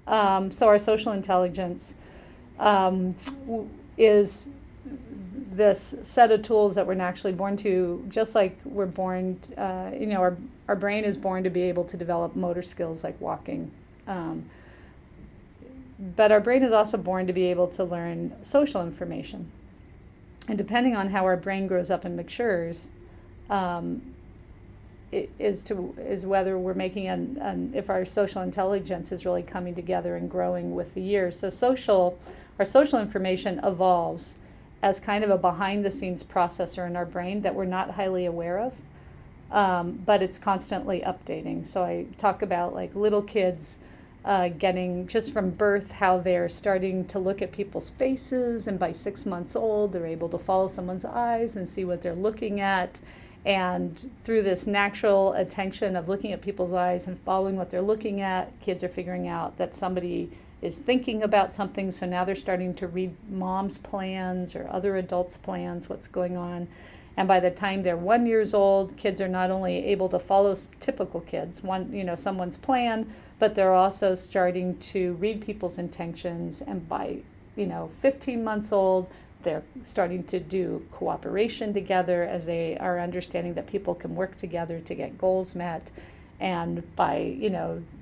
So our social intelligence is this set of tools that we're naturally born to, just like we're born, our brain is born to be able to develop motor skills like walking. But our brain is also born to be able to learn social information. And depending on how our brain grows up and matures, is whether we're making if our social intelligence is really coming together and growing with the years. So our social information evolves as kind of a behind-the-scenes processor in our brain that we're not highly aware of, but it's constantly updating. So I talk about like little kids getting, just from birth, how they're starting to look at people's faces, and by 6 months old, they're able to follow someone's eyes and see what they're looking at. And through this natural attention of looking at people's eyes and following what they're looking at, kids are figuring out that somebody is thinking about something, so now they're starting to read mom's plans or other adults' plans, what's going on. And by the time they're 1 year old, kids are not only able to follow typical kids, someone's plan, but they're also starting to read people's intentions. And by 15 months old, they're starting to do cooperation together as they are understanding that people can work together to get goals met. And by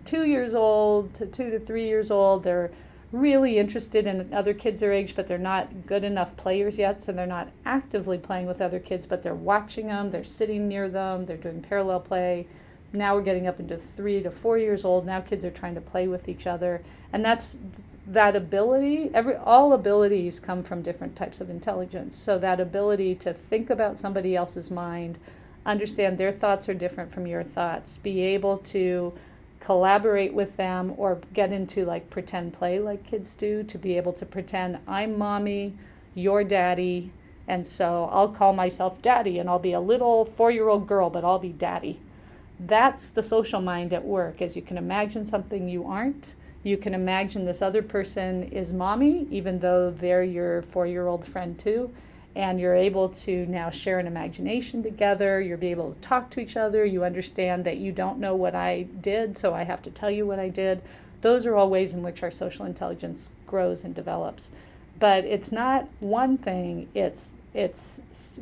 2 years old to 2 to 3 years old, they're really interested in other kids their age, but they're not good enough players yet, so they're not actively playing with other kids, but they're watching them, they're sitting near them, they're doing parallel play. Now we're getting up into 3 to 4 years old. Now kids are trying to play with each other, and that ability, all abilities come from different types of intelligence. So that ability to think about somebody else's mind, understand their thoughts are different from your thoughts, be able to collaborate with them or get into like pretend play like kids do, to be able to pretend I'm mommy, you're daddy, and so I'll call myself daddy and I'll be a little 4-year-old girl, but I'll be daddy. That's the social mind at work, as you can imagine something you aren't. You can imagine this other person is mommy, even though they're your 4-year-old friend too. And you're able to now share an imagination together. You'll be able to talk to each other. You understand that you don't know what I did, so I have to tell you what I did. Those are all ways in which our social intelligence grows and develops. But it's not one thing. It's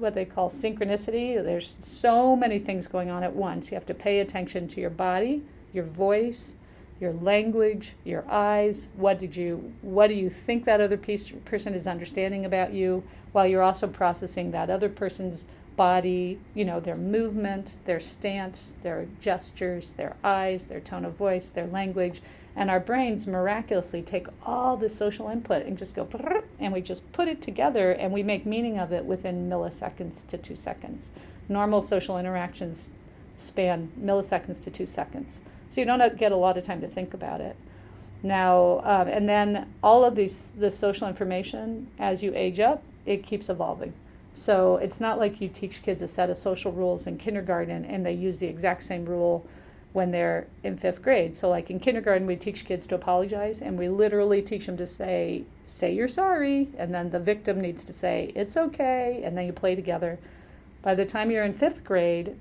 what they call synchronicity. There's so many things going on at once. You have to pay attention to your body, your voice, your language, your eyes. What do you think that other person is understanding about you, while you're also processing that other person's body, their movement, their stance, their gestures, their eyes, their tone of voice, their language. And our brains miraculously take all this social input and just go, and we just put it together, and we make meaning of it within milliseconds to 2 seconds. Normal social interactions span milliseconds to 2 seconds. So you don't get a lot of time to think about it. Now, and then all of this social information, as you age up, it keeps evolving. So it's not like you teach kids a set of social rules in kindergarten and they use the exact same rule when they're in 5th grade. So like in kindergarten, we teach kids to apologize, and we literally teach them to say you're sorry, and then the victim needs to say it's okay, and then you play together. By the time you're in 5th grade,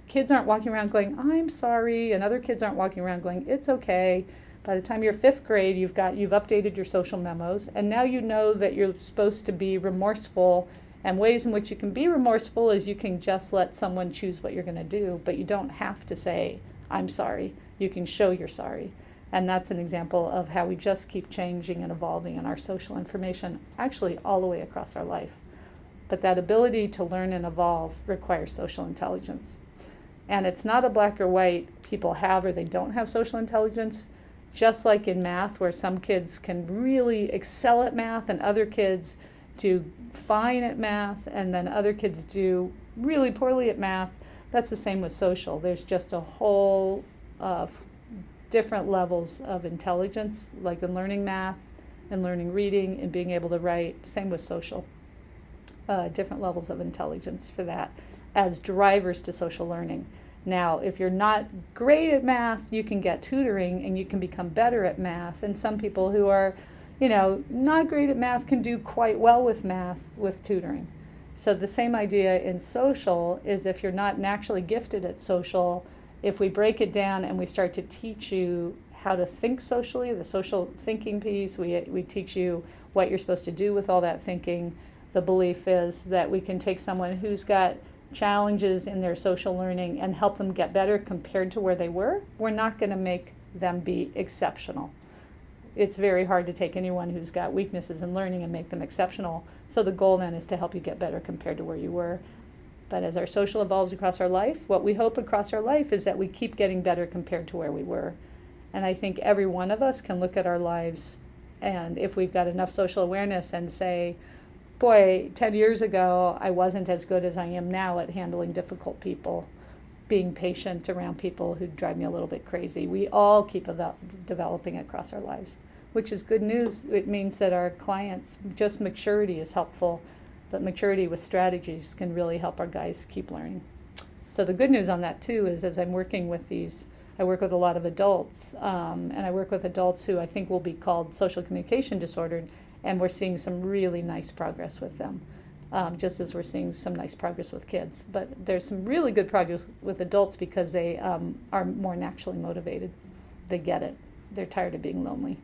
kids aren't walking around going, I'm sorry, and other kids aren't walking around going, it's okay. By the time you're 5th grade, you've updated your social memos, and now you know that you're supposed to be remorseful, and ways in which you can be remorseful is you can just let someone choose what you're going to do, but you don't have to say, I'm sorry. You can show you're sorry. And that's an example of how we just keep changing and evolving in our social information, actually all the way across our life. But that ability to learn and evolve requires social intelligence. And it's not a black or white, people have or they don't have social intelligence. Just like in math, where some kids can really excel at math and other kids do fine at math, and then other kids do really poorly at math, that's the same with social. There's just a whole different levels of intelligence, like in learning math and learning reading and being able to write. Same with social. Different levels of intelligence for that as drivers to social learning. Now, if you're not great at math, you can get tutoring and you can become better at math. And some people who are, not great at math can do quite well with math with tutoring. So the same idea in social is, if you're not naturally gifted at social, if we break it down and we start to teach you how to think socially, the social thinking piece. We teach you what you're supposed to do with all that thinking. The belief is that we can take someone who's got challenges in their social learning and help them get better compared to where they were. We're not going to make them be exceptional. It's very hard to take anyone who's got weaknesses in learning and make them exceptional. So the goal then is to help you get better compared to where you were. But as our social evolves across our life, what we hope across our life is that we keep getting better compared to where we were. And I think every one of us can look at our lives, and if we've got enough social awareness, and say, boy, 10 years ago, I wasn't as good as I am now at handling difficult people, being patient around people who drive me a little bit crazy. We all keep developing across our lives, which is good news. It means that our clients, just maturity is helpful, but maturity with strategies can really help our guys keep learning. So the good news on that too is, as I'm working with these, I work with a lot of adults, and I work with adults who I think will be called social communication disordered, and we're seeing some really nice progress with them, just as we're seeing some nice progress with kids. But there's some really good progress with adults because they are more naturally motivated. They get it. They're tired of being lonely.